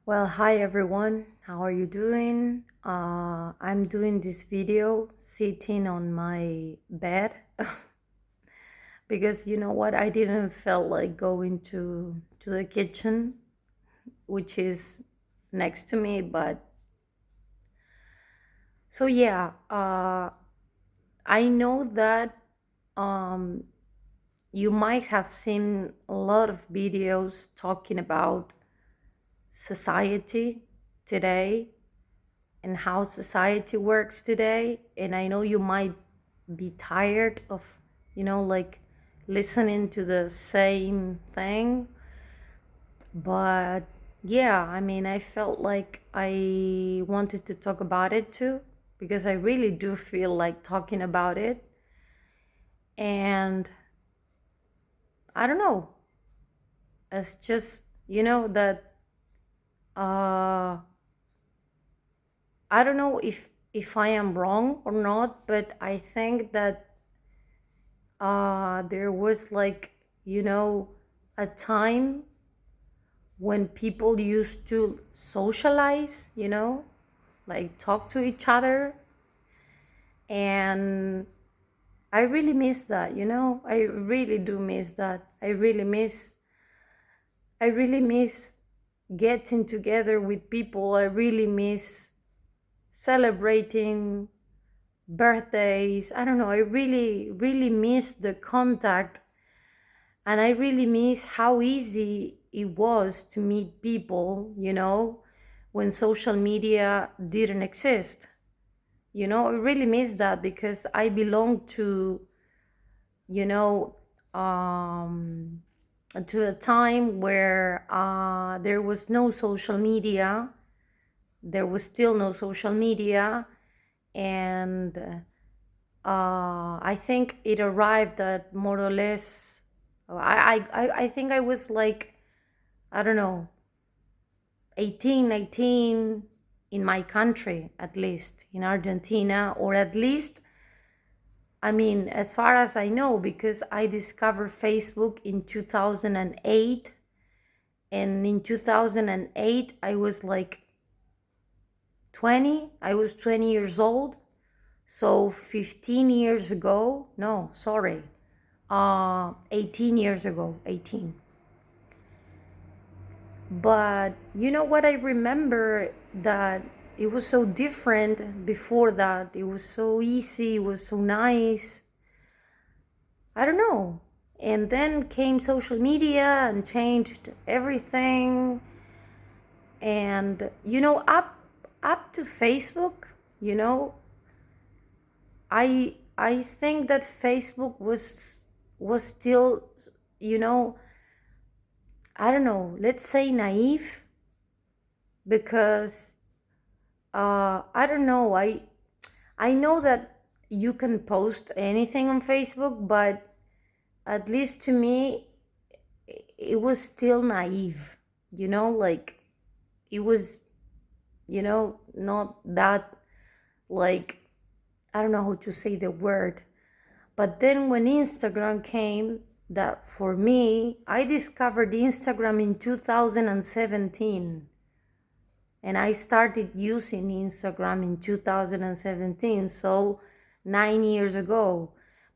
Well, hi everyone. How are you doing? I'm doing this video sitting on my bed because you know what? I didn't feel like going to the kitchen, which is next to me. But so yeah, I know that um, you might have seen a lot of videos talking about society today and how society works today. And I know you might be tired of, like listening to the same thing. But yeah, I mean, I felt like I wanted to talk about it too, because I really do feel like talking about it. And I don't know, it's just, that uh, I don't know if I am wrong or not, but I think that there was like, a time when people used to socialize, like talk to each other. And I really miss that, I really do miss that. I really miss getting together with people. I really miss celebrating birthdays. I don't know, I really miss the contact. And I really miss how easy it was to meet people, when social media didn't exist. I really miss that because I belong you know, um, to a time where there was no social media. There was still no social media. And I think it arrived at more or less. I think I was like, I don't know, 18, 19 in my country, at least in Argentina, or at least, I mean, as far as I know, because I discovered Facebook in 2008. And in 2008, I was like 20. I was 20 years old. So 15 years ago, no, sorry, 18 years ago, 18. But you know what? I remember that it was so different before that. It was so easy, it was so nice. I don't know. And then came social media and changed everything. And up to Facebook, you know, I think that Facebook was still, you know, I don't know, let's say naive, because I don't know, I know that you can post anything on Facebook, but at least to me it was still naive, like it was, not that, like, I don't know how to say the word. But then when Instagram came, that for me, I discovered Instagram in 2017. And I started using Instagram in 2017, so 9 years ago.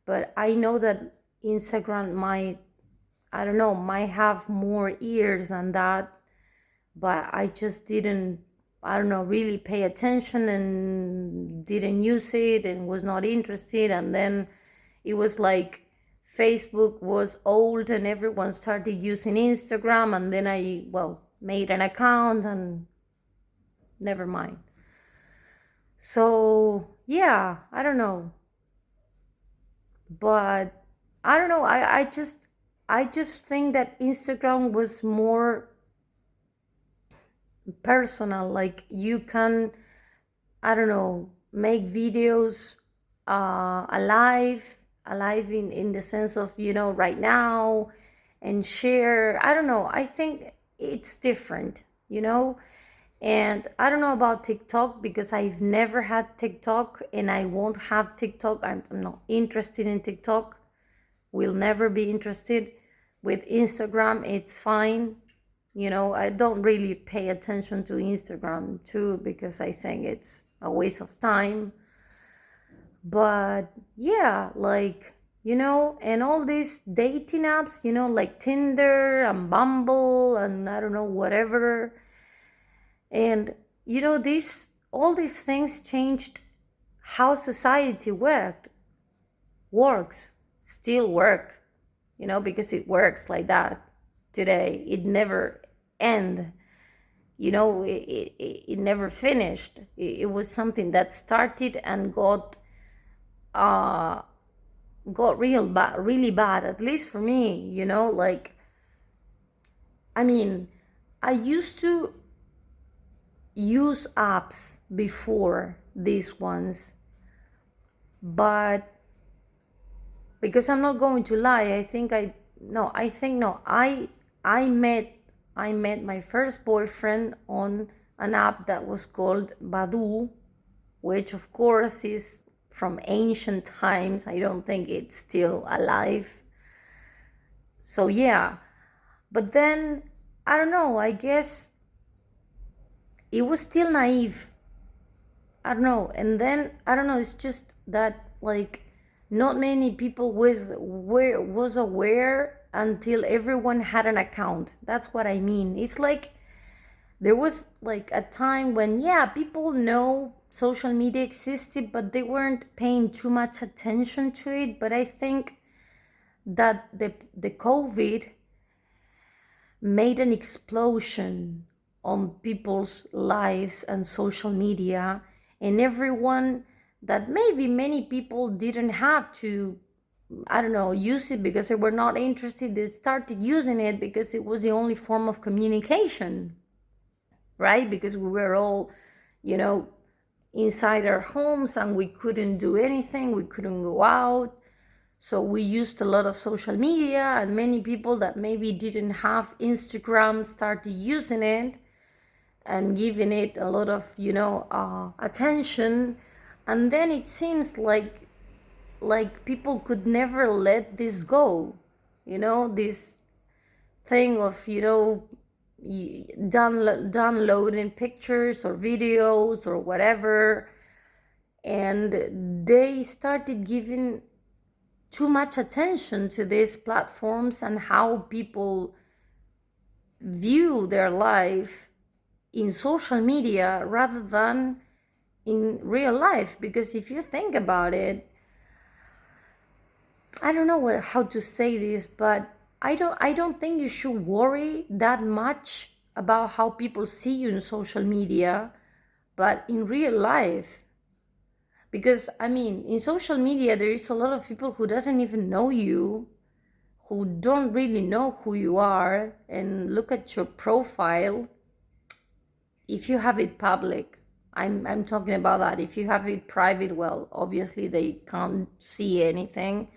But I know that Instagram might, I don't know, might have more years than that, but I just didn't, I don't know, really pay attention and didn't use it and was not interested. And then it was like Facebook was old and everyone started using Instagram. And then I, well, made an account and never mind. So yeah, I don't know. But I don't know. I just think that Instagram was more personal. Like you can, I don't know, make videos alive in the sense of, right now, and share. I don't know. I think it's different. And I don't know about TikTok because I've never had TikTok and I won't have TikTok. I'm not interested in TikTok. Will never be interested. With Instagram, it's fine. I don't really pay attention to Instagram too because I think it's a waste of time. But yeah, like, and all these dating apps, like Tinder and Bumble and I don't know, whatever. And, all these things changed how society works, still work, because it works like that today. It never end, it never finished. It was something that started and uh got really bad, at least for me, like, I mean, I used to use apps before these ones, but because I'm not going to lie, I met my first boyfriend on an app that was called Badoo, which of course is from ancient times. I don't think it's still alive. So yeah, but then I don't know, I guess it was still naive. I don't know. And then I don't know, it's just that, like, not many people was aware until everyone had an account. That's what I mean. It's like there was like a time when, yeah, people know social media existed, but they weren't paying too much attention to it. But I think that the COVID made an explosion on people's lives and social media, and everyone that maybe many people didn't have to, I don't know, use it because they were not interested, they started using it because it was the only form of communication, right? Because we were all, inside our homes and we couldn't do anything, we couldn't go out. So we used a lot of social media, and many people that maybe didn't have Instagram started using it and giving it a lot of, attention. And then it seems like people could never let this go, this thing of, downloading pictures or videos or whatever. And they started giving too much attention to these platforms and how people view their life in social media rather than in real life. Because if you think about it, I don't know how to say this, but I don't think you should worry that much about how people see you in social media, but in real life. Because I mean, in social media there is a lot of people who doesn't even know you, who don't really know who you are, and look at your profile. If you have it public, I'm talking about that. If you have it private, well, obviously they can't see anything.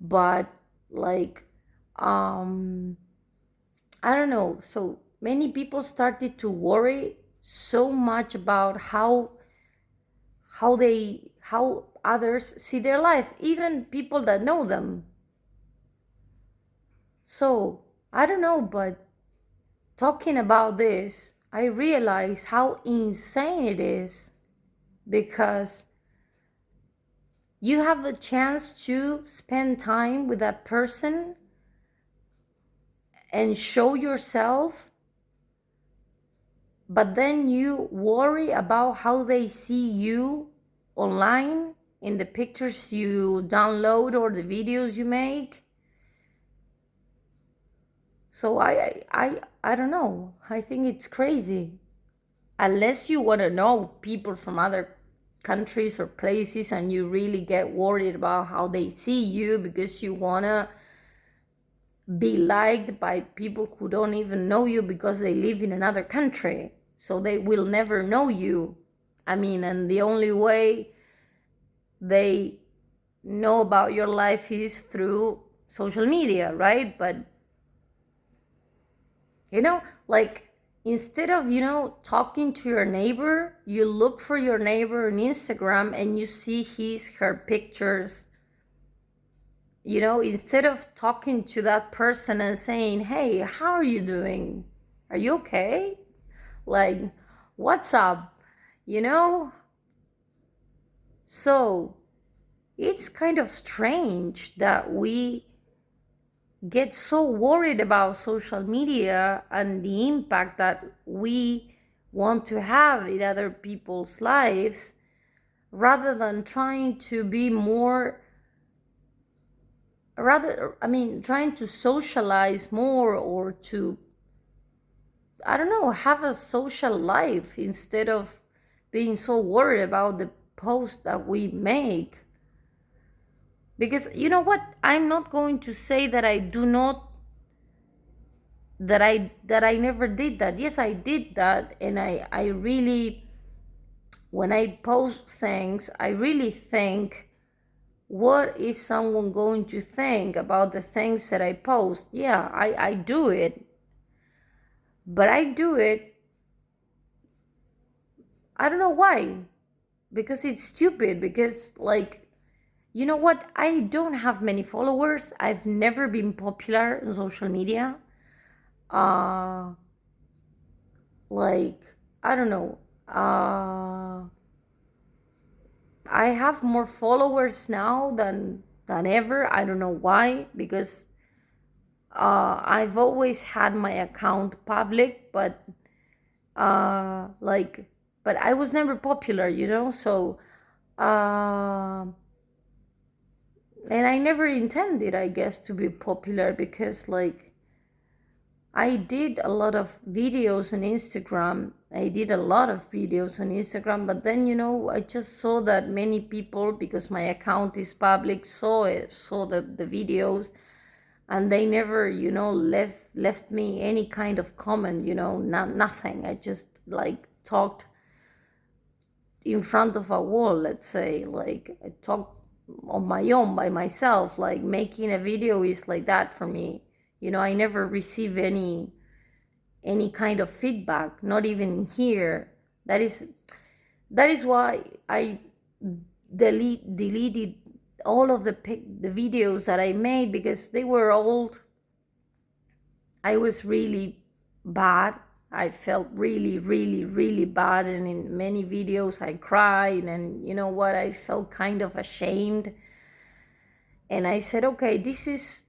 But like, I don't know. So many people started to worry so much about how others see their life, even people that know them. So I don't know, but talking about this, I realize how insane it is, because you have the chance to spend time with that person and show yourself, but then you worry about how they see you online in the pictures you download or the videos you make. So I don't know. I think it's crazy. Unless you want to know people from other countries or places and you really get worried about how they see you because you want to be liked by people who don't even know you because they live in another country, so they will never know you. I mean, and the only way they know about your life is through social media, right? But like, instead of talking to your neighbor, you look for your neighbor on Instagram and you see her pictures. Instead of talking to that person and saying, hey, how are you doing? Are you okay? Like, what's up? You know? So it's kind of strange that we get so worried about social media and the impact that we want to have in other people's lives, rather than trying to be more, trying to socialize more, or to, I don't know, have a social life instead of being so worried about the posts that we make. Because you know what, I'm not going to say that I do not, that I never did that. Yes, I did that, and I really, when I post things, I really think, what is someone going to think about the things that I post? Yeah, I do it, but I do it, I don't know why, because it's stupid. Because, like, you know what, I don't have many followers. I've never been popular on social media. Like, I don't know, I have more followers now than ever. I don't know why, because I've always had my account public, but like, but I was never popular, so and I never intended, I guess, to be popular, because, like, I did a lot of videos on Instagram. But then, I just saw that many people, because my account is public, saw the videos, and they never, left me any kind of comment, nothing. I just, like, talked in front of a wall, let's say. Like, I talked on my own, by myself. Like, making a video is like that for me. I never receive any kind of feedback, not even here. That is why I deleted all of the videos that I made, because they were old. I was really bad. I felt really, really, really bad, and in many videos I cried, and you know what, I felt kind of ashamed. And I said, okay, this is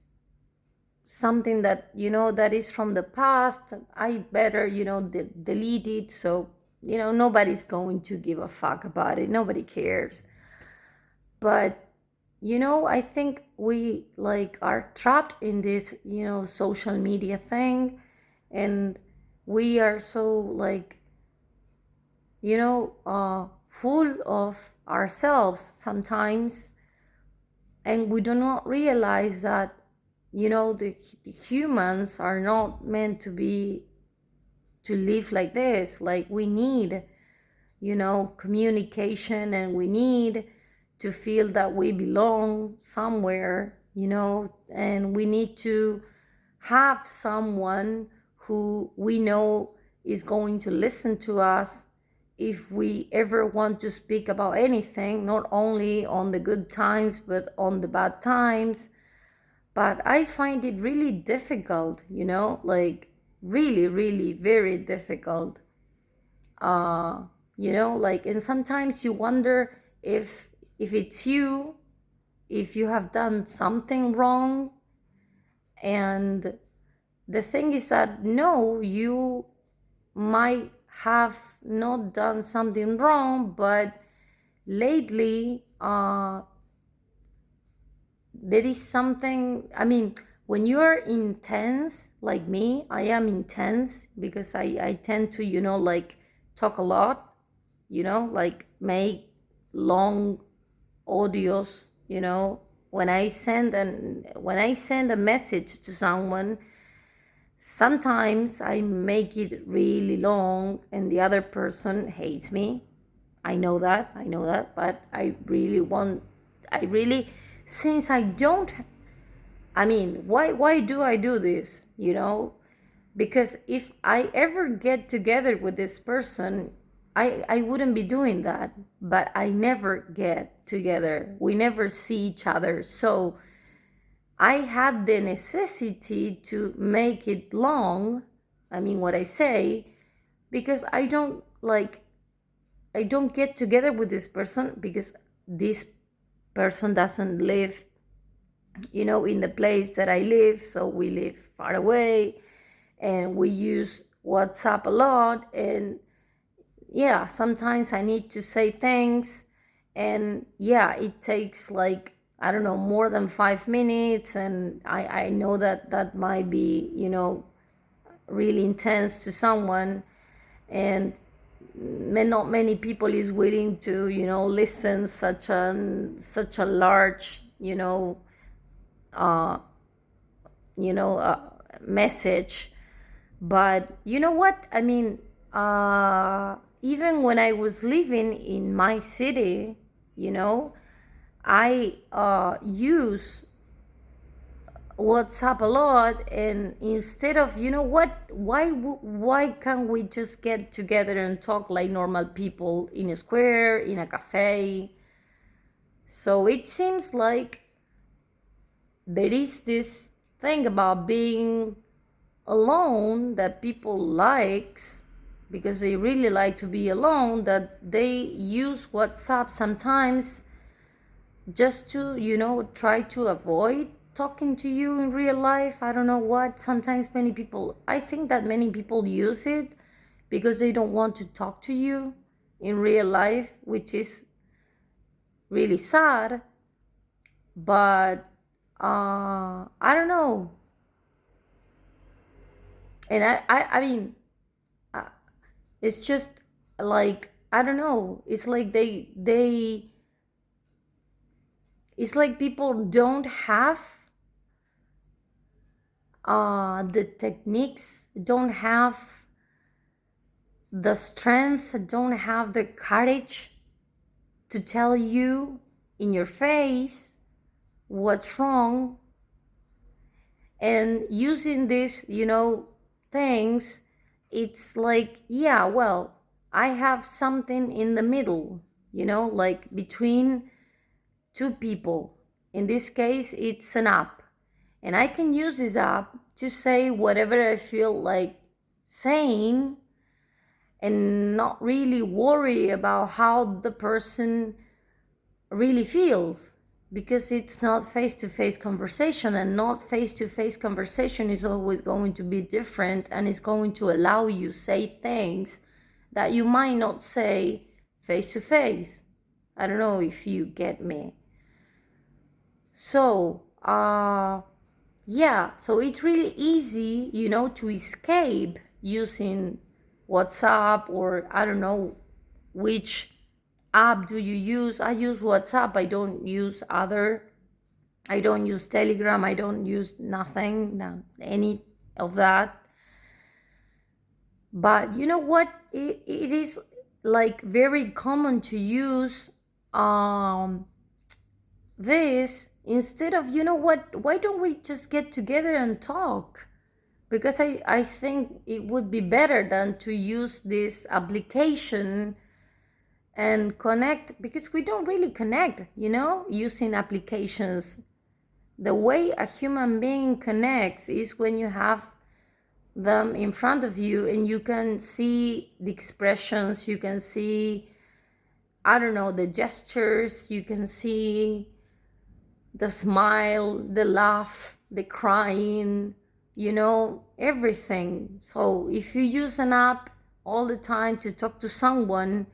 something that, that is from the past. I better, delete it. So, nobody's going to give a fuck about it. Nobody cares. But, I think we, like, are trapped in this, social media thing. And we are so, like, full of ourselves sometimes. And we do not realize that, the humans are not meant to live like this. Like, we need, communication, and we need to feel that we belong somewhere, and we need to have someone who we know is going to listen to us if we ever want to speak about anything, not only on the good times, but on the bad times. But I find it really difficult, like, really, really very difficult. Like, and sometimes you wonder if it's you, if you have done something wrong. And the thing is that, no, you might have not done something wrong, but lately, there is something, when you're intense like me. I am intense because I tend to, like, talk a lot, like, make long audios. When I send a message to someone, sometimes I make it really long, and the other person hates me. I know that, but I really, since I don't, why do I do this? Because if I ever get together with this person, I wouldn't be doing that. But I never get together. We never see each other. So I had the necessity to make it long, what I say, because I don't get together with this person because this person doesn't live, in the place that I live. So we live far away and we use WhatsApp a lot. And yeah, sometimes I need to say things. And yeah, it takes like, I don't know, more than 5 minutes. And I know that that might be, really intense to someone. And not many people is willing to, listen such a large, uh, message. But you know what? Even when I was living in my city, I use WhatsApp a lot. And instead of, why can't we just get together and talk like normal people in a square, in a cafe? So it seems like there is this thing about being alone that people likes, because they really like to be alone, that they use WhatsApp sometimes just to, try to avoid talking to you in real life. I don't know what. Sometimes I think that many people use it because they don't want to talk to you in real life, which is really sad. But I don't know. And I mean, it's just like, I don't know. It's like it's like people don't have the techniques, don't have the strength, don't have the courage to tell you in your face what's wrong. And using these, things, it's like, yeah, well, I have something in the middle, like between two people. In this case, it's an app. And I can use this app to say whatever I feel like saying and not really worry about how the person really feels, because it's not face-to-face conversation, and not face-to-face conversation is always going to be different, and it's going to allow you say things that you might not say face-to-face. I don't know if you get me. So yeah, so it's really easy, to escape using WhatsApp, or I don't know which app do you use. I use WhatsApp. I don't use Telegram. I don't use nothing, any of that. But you know what? It is like very common to use this instead of, why don't we just get together and talk? Because I think it would be better than to use this application and connect, because we don't really connect, using applications. The way a human being connects is when you have them in front of you and you can see the expressions, you can see, I don't know, the gestures, you can see the smile, the laugh, the crying, everything. So if you use an app all the time to talk to someone,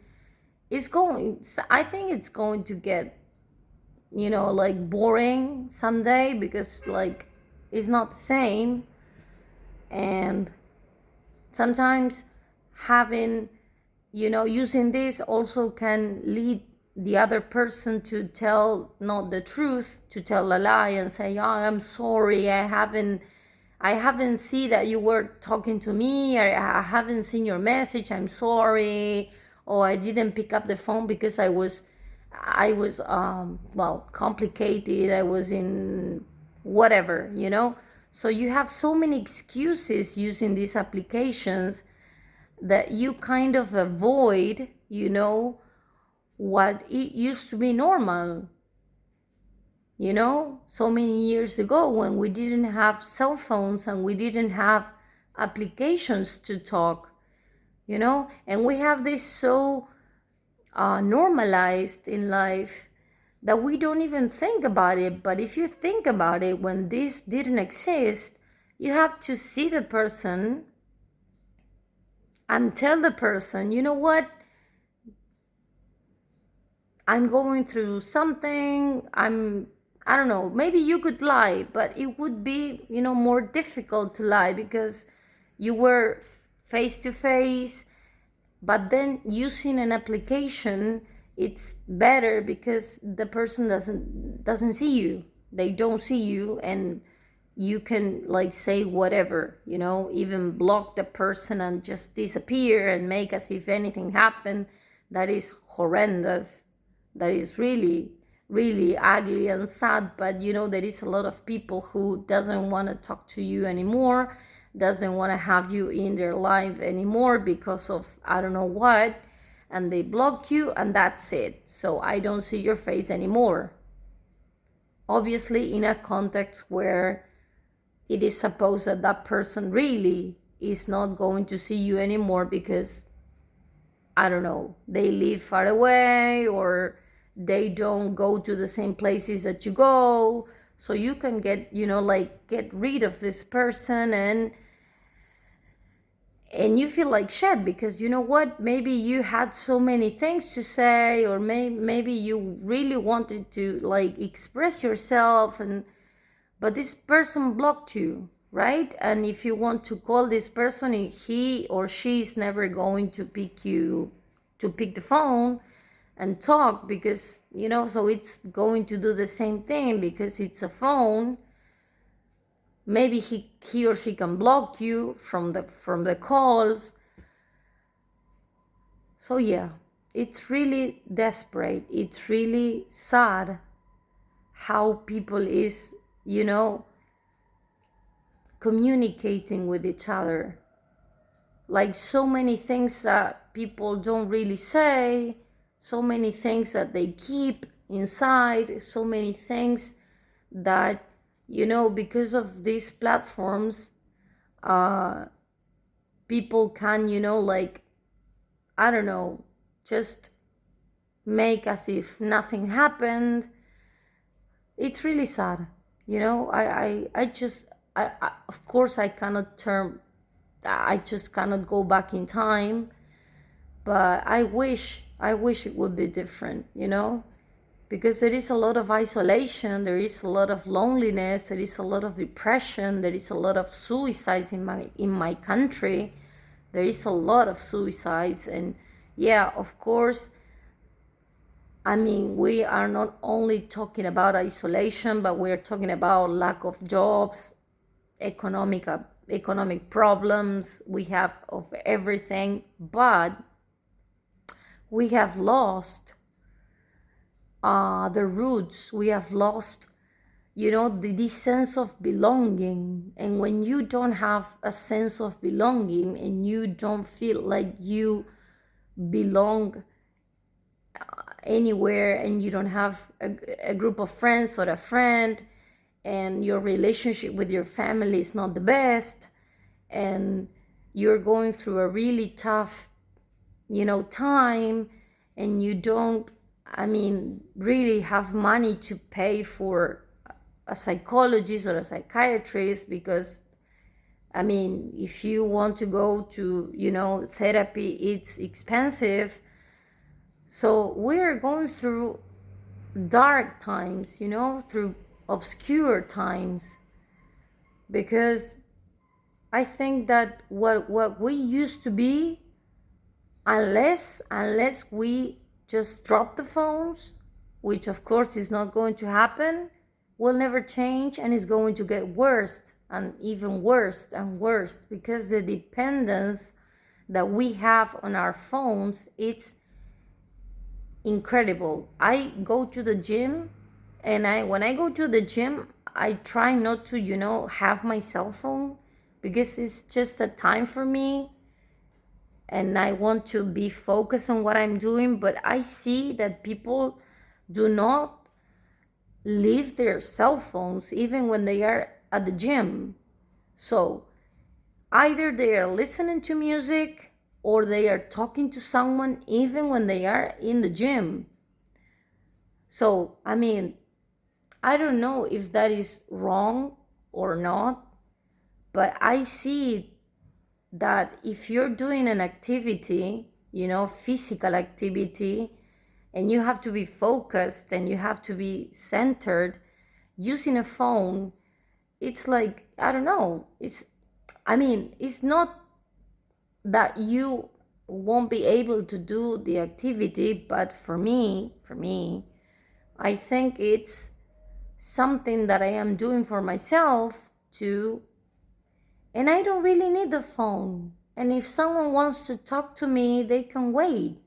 I think it's going to get, like boring someday, because like it's not the same. And sometimes having, using this also can lead the other person to tell not the truth, to tell a lie and say, oh, I'm sorry, I haven't seen that you were talking to me, or I haven't seen your message, I'm sorry, or I didn't pick up the phone because I was complicated, I was in whatever, so you have so many excuses using these applications that you kind of avoid, what it used to be normal, so many years ago, when we didn't have cell phones and we didn't have applications to talk, you know, and we have this so normalized in life that we don't even think about it. But if you think about it, when this didn't exist, you have to see the person and tell the person, you know what, I'm going through something. I don't know, maybe you could lie, but it would be, you know, more difficult to lie because you were face to face. But then using an application, it's better because the person doesn't see you. They don't see you, and you can like say whatever, you know, even block the person and just disappear and make as if anything happened. That is horrendous. That is really, really ugly and sad. But you know, there is a lot of people who doesn't want to talk to you anymore, doesn't want to have you in their life anymore because of I don't know what, and they block you, and that's it. So I don't see your face anymore. Obviously in a context where it is supposed that that person really is not going to see you anymore because I don't know, they live far away or they don't go to the same places that you go. So you can get, you know, like get rid of this person, and you feel like shit because you know what, maybe you had so many things to say, or maybe you really wanted to like express yourself, and but this person blocked you, right? And if you want to call this person, he or she is never going to pick the phone and talk because, you know, so it's going to do the same thing because it's a phone. Maybe he or she can block you from the calls. So yeah, it's really desperate. It's really sad how people is, you know, communicating with each other. Like so many things that people don't really say, so many things that they keep inside, so many things that, you know, because of these platforms, people can, you know, like, I don't know, just make as if nothing happened. It's really sad, you know. I of course I cannot turn, I just cannot go back in time, but I wish it would be different, you know, because there is a lot of isolation, there is a lot of loneliness, there is a lot of depression, there is a lot of suicides in my country. There is a lot of suicides, and yeah, of course, I mean, we are not only talking about isolation, but we are talking about lack of jobs, economic problems. We have of everything, but we have lost the roots. We have lost, you know, this sense of belonging. And when you don't have a sense of belonging and you don't feel like you belong anywhere, and you don't have a group of friends or a friend, and your relationship with your family is not the best, and you're going through a really tough, you know, time, and you don't, I mean, really have money to pay for a psychologist or a psychiatrist, because I mean, if you want to go to, you know, therapy, it's expensive. So we're going through dark times, you know, through obscure times, because I think that what we used to be, unless we just drop the phones, which of course is not going to happen, will never change, and is going to get worse and even worse and worse, because the dependence that we have on our phones, it's incredible. I go to the gym, and when I go to the gym, I try not to, you know, have my cell phone, because it's just a time for me and I want to be focused on what I'm doing. But I see that people do not leave their cell phones even when they are at the gym. So either they are listening to music or they are talking to someone even when they are in the gym. So, I mean, I don't know if that is wrong or not, but I see that if you're doing an activity, physical activity, and you have to be focused and you have to be centered, using a phone, it's like, I don't know, it's not that you won't be able to do the activity, but for me, I think it's something that I am doing for myself too, and I don't really need the phone. And if someone wants to talk to me, they can wait,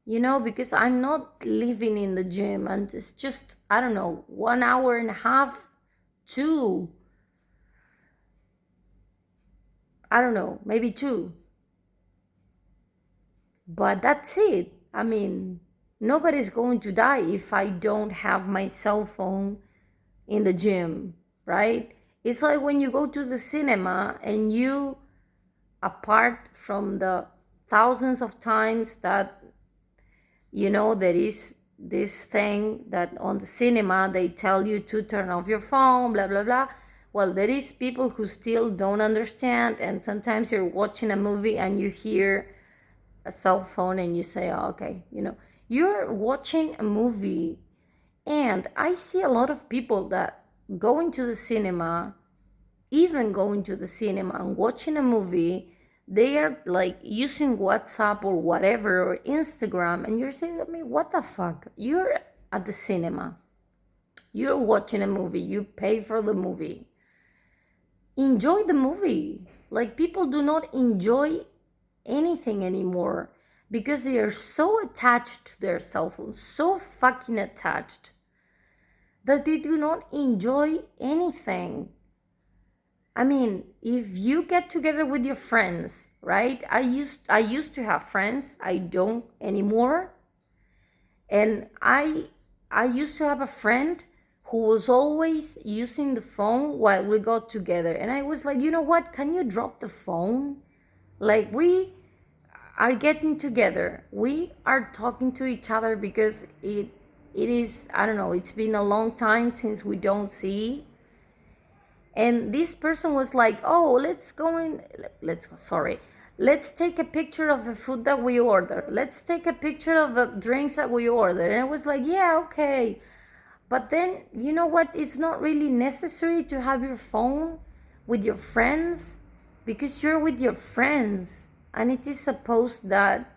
because I'm not living in the gym, and it's just, I don't know, 1 hour and a half, 2, I don't know, maybe 2. But that's it. I mean, nobody's going to die if I don't have my cell phone in the gym, right? It's like when you go to the cinema and you, apart from the thousands of times that, there is this thing that on the cinema they tell you to turn off your phone, blah, blah, blah. Well, there is people who still don't understand, and sometimes you're watching a movie and you hear a cell phone and you say, oh, okay, you're watching a movie. And I see a lot of people that going to the cinema, even going to the cinema and watching a movie, they are like using WhatsApp or whatever or Instagram, and you're saying, I mean, what the fuck? You're at the cinema, you're watching a movie, you pay for the movie, enjoy the movie. Like, people do not enjoy anything anymore because they are so attached to their cell phone, so fucking attached, that they do not enjoy anything. I mean, if you get together with your friends, right? I used to have friends. I don't anymore. And I used to have a friend who was always using the phone while we got together. And I was like, you know what? Can you drop the phone? Like, we are getting together. We are talking to each other because it is, I don't know, it's been a long time since we don't see. And this person was like, oh, let's take a picture of the food that we order. Let's take a picture of the drinks that we order. And I was like, yeah, okay. But then, you know what? It's not really necessary to have your phone with your friends, because you're with your friends. And it is supposed that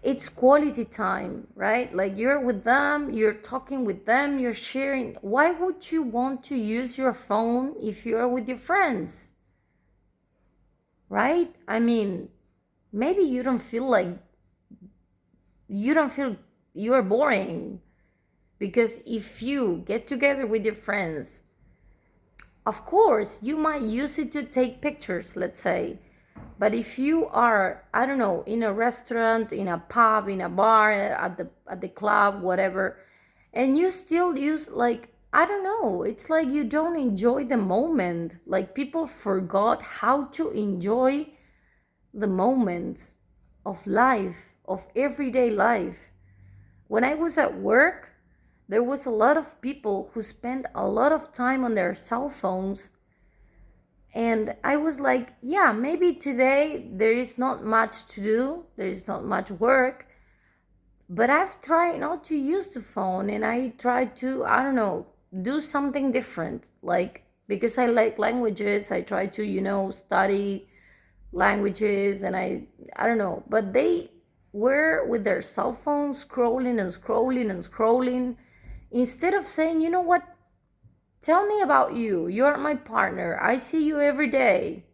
it's quality time, right? Like, you're with them, you're talking with them, you're sharing. Why would you want to use your phone if you're with your friends, right? I mean, maybe you don't feel you're boring, because if you get together with your friends, of course, you might use it to take pictures, let's say. But if you are, I don't know, in a restaurant, in a pub, in a bar, at the club, whatever, and you still use, like, I don't know, it's like you don't enjoy the moment. Like, people forgot how to enjoy the moments of life, of everyday life. When I was at work, there was a lot of people who spent a lot of time on their cell phones. And I was like, yeah, maybe today there is not much to do, there is not much work, but I've tried not to use the phone, and I try to, I don't know, do something different. Like, because I like languages, I try to, study languages, and I don't know, but they were with their cell phones scrolling and scrolling and scrolling, instead of saying, you know what, tell me about you. You're my partner. I see you every day,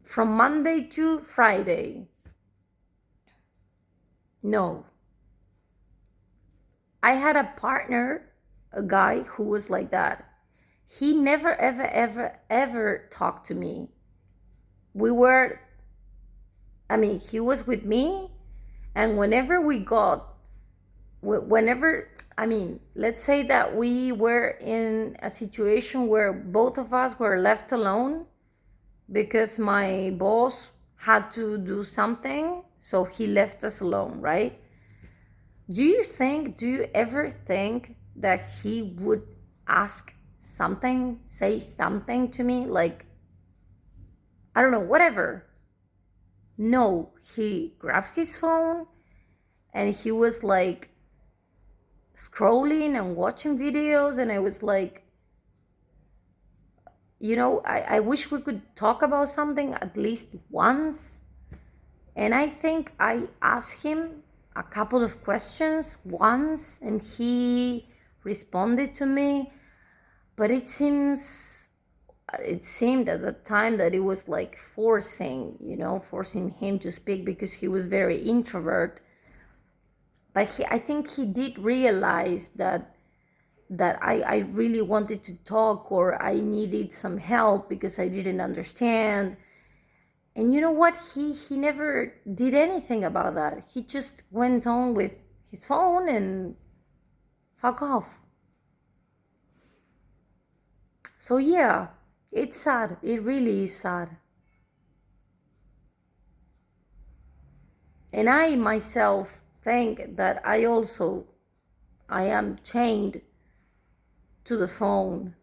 from Monday to Friday. No. I had a partner, a guy who was like that. He never, ever, ever, ever talked to me. He was with me, and let's say that we were in a situation where both of us were left alone, because my boss had to do something, so he left us alone, right? Do you ever think that he would ask something, say something to me, like, I don't know, whatever? No, he grabbed his phone and he was like scrolling and watching videos, and I was like, I wish we could talk about something at least once. And I think I asked him a couple of questions once and he responded to me, but it seemed at the time that it was like forcing him to speak because he was very introvert. But I think he did realize that I really wanted to talk, or I needed some help because I didn't understand. And you know what? He never did anything about that. He just went on with his phone and fuck off. So yeah, it's sad. It really is sad. And I myself think that I am chained to the phone.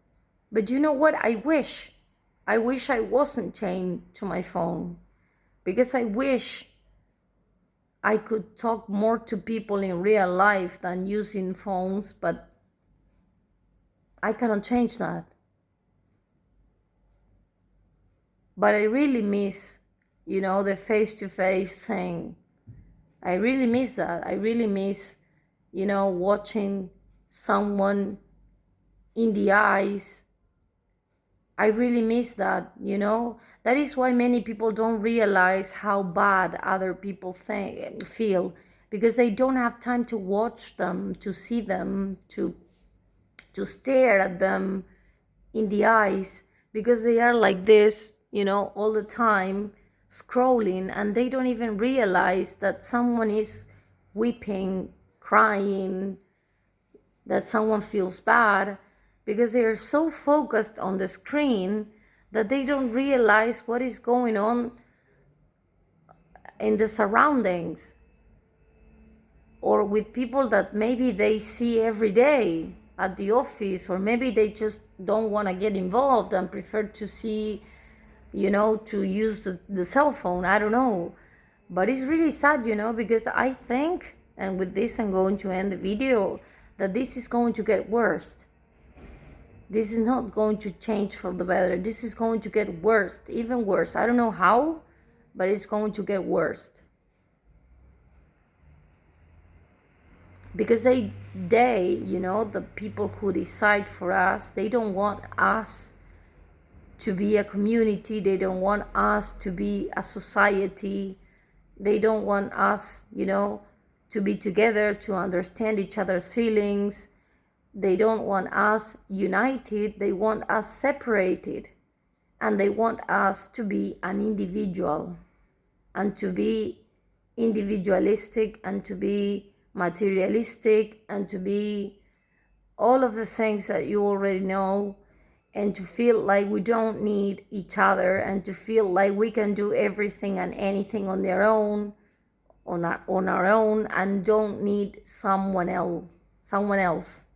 But you know what? I wish I wasn't chained to my phone, because I wish I could talk more to people in real life than using phones, but I cannot change that. But I really miss, the face-to-face thing. I really miss that. I really miss, watching someone in the eyes. I really miss that. That is why many people don't realize how bad other people feel, because they don't have time to watch them, to see them, to stare at them in the eyes, because they are like this, all the time scrolling, and they don't even realize that someone is weeping, crying, that someone feels bad, because they are so focused on the screen that they don't realize what is going on in the surroundings, or with people that maybe they see every day at the office, or maybe they just don't want to get involved and prefer to see, to use the cell phone. I don't know. But it's really sad, because I think, and with this I'm going to end the video, that this is going to get worse. This is not going to change for the better. This is going to get worse, even worse. I don't know how, but it's going to get worse. Because the people who decide for us, they don't want us to be a community. They don't want us to be a society. They don't want us, to be together, to understand each other's feelings. They don't want us united. They want us separated. And they want us to be an individual, and to be individualistic, and to be materialistic, and to be all of the things that you already know, and to feel like we don't need each other, and to feel like we can do everything and anything on our own, and don't need someone else.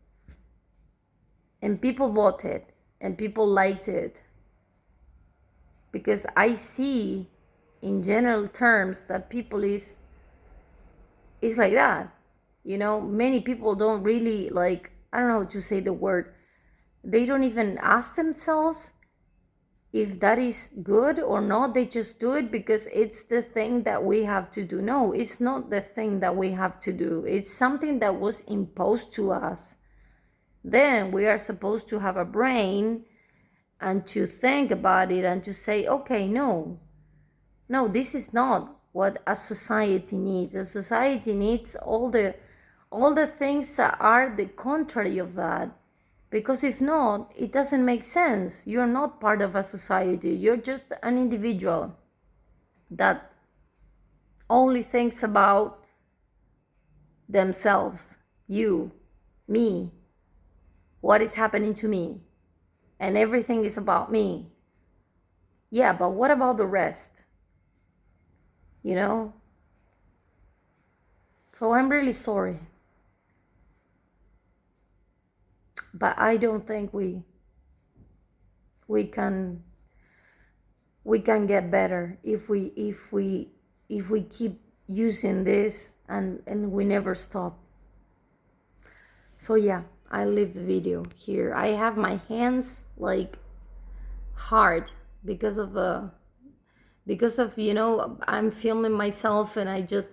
And people voted, and people liked it, because I see in general terms that people is like that. Many people don't really, like, I don't know how to say the word, they don't even ask themselves if that is good or not. They just do it because it's the thing that we have to do. No, it's not the thing that we have to do. It's something that was imposed to us. Then we are supposed to have a brain and to think about it and to say, okay, no, this is not what a society needs. A society needs all the things that are the contrary of that. Because if not, it doesn't make sense. You're not part of a society. You're just an individual that only thinks about themselves, you, me, what is happening to me, and everything is about me. Yeah, but what about the rest? You know? So I'm really sorry. But I don't think we can we can get better if we keep using this and we never stop. So yeah, I leave the video here. I have my hands like hard because of I'm filming myself and I just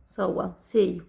so well, see you.